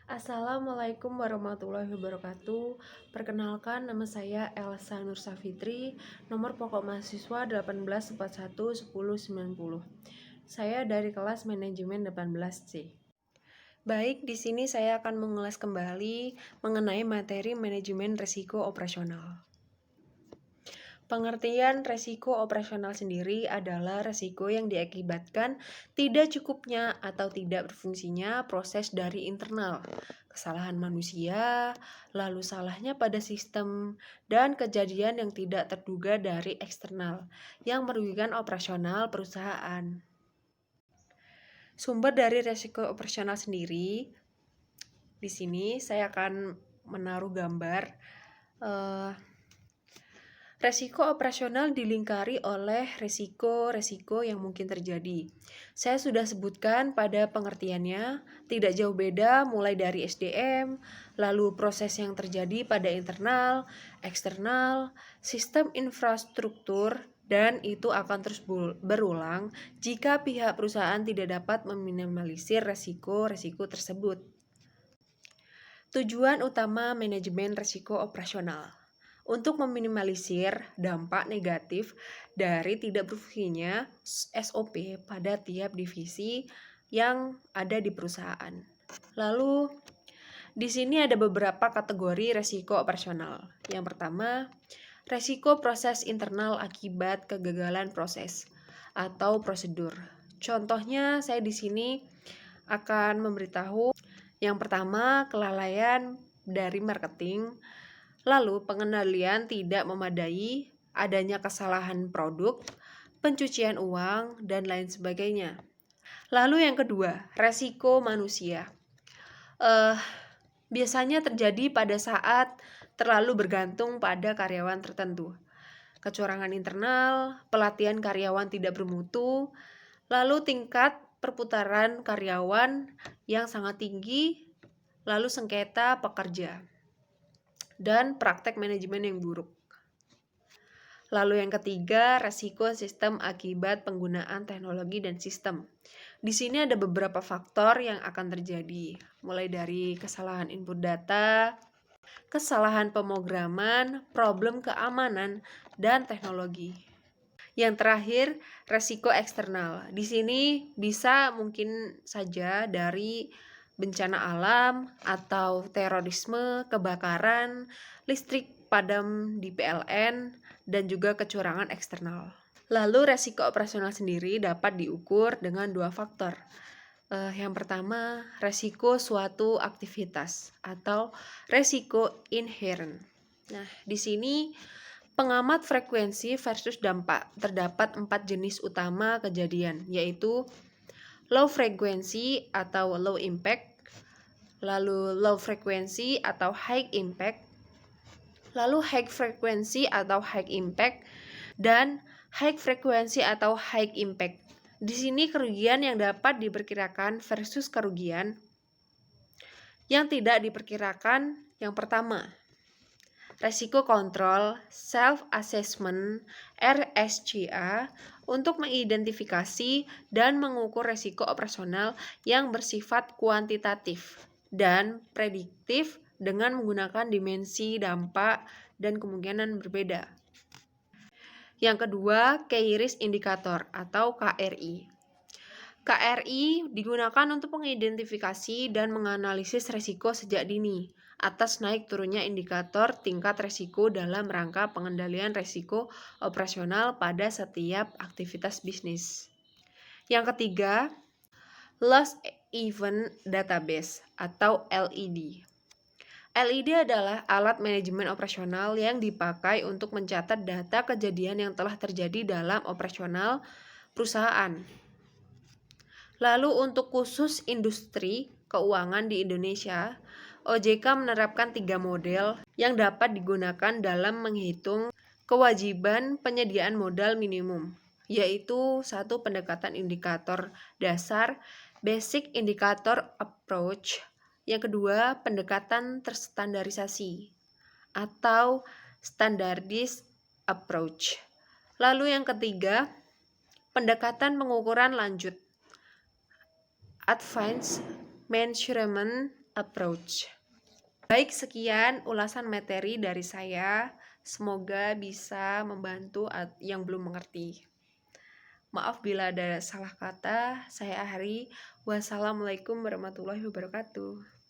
Assalamualaikum warahmatullahi wabarakatuh. Perkenalkan, nama saya Elsa Nursafitri, nomor pokok mahasiswa 18411090. Saya dari kelas manajemen 18C. Baik, di sini saya akan mengulas kembali mengenai materi manajemen risiko operasional. Pengertian resiko operasional sendiri adalah resiko yang diakibatkan tidak cukupnya atau tidak berfungsinya proses dari internal, kesalahan manusia, lalu salahnya pada sistem, dan kejadian yang tidak terduga dari eksternal yang merugikan operasional perusahaan. Sumber dari resiko operasional sendiri, di sini saya akan menaruh gambar. Resiko operasional dilingkari oleh resiko-resiko yang mungkin terjadi. Saya sudah sebutkan pada pengertiannya, tidak jauh beda mulai dari SDM, lalu proses yang terjadi pada internal, eksternal, sistem infrastruktur, dan itu akan terus berulang jika pihak perusahaan tidak dapat meminimalisir resiko-resiko tersebut. Tujuan utama manajemen risiko operasional untuk meminimalisir dampak negatif dari tidak berfungsinya SOP pada tiap divisi yang ada di perusahaan. Lalu, di sini ada beberapa kategori risiko operasional. Yang pertama, risiko proses internal akibat kegagalan proses atau prosedur. Contohnya, saya di sini akan memberitahu yang pertama, kelalaian dari marketing. Lalu, pengendalian tidak memadai, adanya kesalahan produk, pencucian uang, dan lain sebagainya. Lalu yang kedua, resiko manusia. Biasanya terjadi pada saat terlalu bergantung pada karyawan tertentu. Kecurangan internal, pelatihan karyawan tidak bermutu, lalu tingkat perputaran karyawan yang sangat tinggi, lalu sengketa pekerja, dan praktek manajemen yang buruk. Lalu yang ketiga, resiko sistem akibat penggunaan teknologi dan sistem. Di sini ada beberapa faktor yang akan terjadi, mulai dari kesalahan input data, kesalahan pemrograman, problem keamanan, dan teknologi. Yang terakhir, resiko eksternal. Di sini bisa mungkin saja dari bencana alam atau terorisme, kebakaran, listrik padam di PLN, dan juga kecurangan eksternal. Lalu resiko operasional sendiri dapat diukur dengan dua faktor. Yang pertama, resiko suatu aktivitas atau resiko inherent. Nah, di sini pengamat frekuensi versus dampak. Terdapat 4 jenis utama kejadian, yaitu low frequency atau low impact, lalu low frequency atau high impact, lalu high frequency atau high impact, dan high frequency atau high impact. Di sini kerugian yang dapat diperkirakan versus kerugian yang tidak diperkirakan. Yang pertama, resiko kontrol self-assessment RSCA untuk mengidentifikasi dan mengukur resiko operasional yang bersifat kuantitatif dan prediktif dengan menggunakan dimensi dampak dan kemungkinan berbeda. Yang kedua, Key Risk Indicator atau KRI. KRI digunakan untuk mengidentifikasi dan menganalisis resiko sejak dini atas naik turunnya indikator tingkat resiko dalam rangka pengendalian resiko operasional pada setiap aktivitas bisnis. Yang ketiga, Loss Event Database atau LED. LED adalah alat manajemen operasional yang dipakai untuk mencatat data kejadian yang telah terjadi dalam operasional perusahaan. Lalu untuk khusus industri keuangan di Indonesia, OJK menerapkan 3 model yang dapat digunakan dalam menghitung kewajiban penyediaan modal minimum, yaitu satu pendekatan indikator dasar Basic Indicator Approach, yang kedua pendekatan terstandarisasi atau Standardized Approach, lalu yang ketiga pendekatan pengukuran lanjut Advanced Measurement approach. Baik, sekian ulasan materi dari saya. Semoga bisa membantu yang belum mengerti. Maaf bila ada salah kata. Saya akhiri. Wassalamualaikum warahmatullahi wabarakatuh.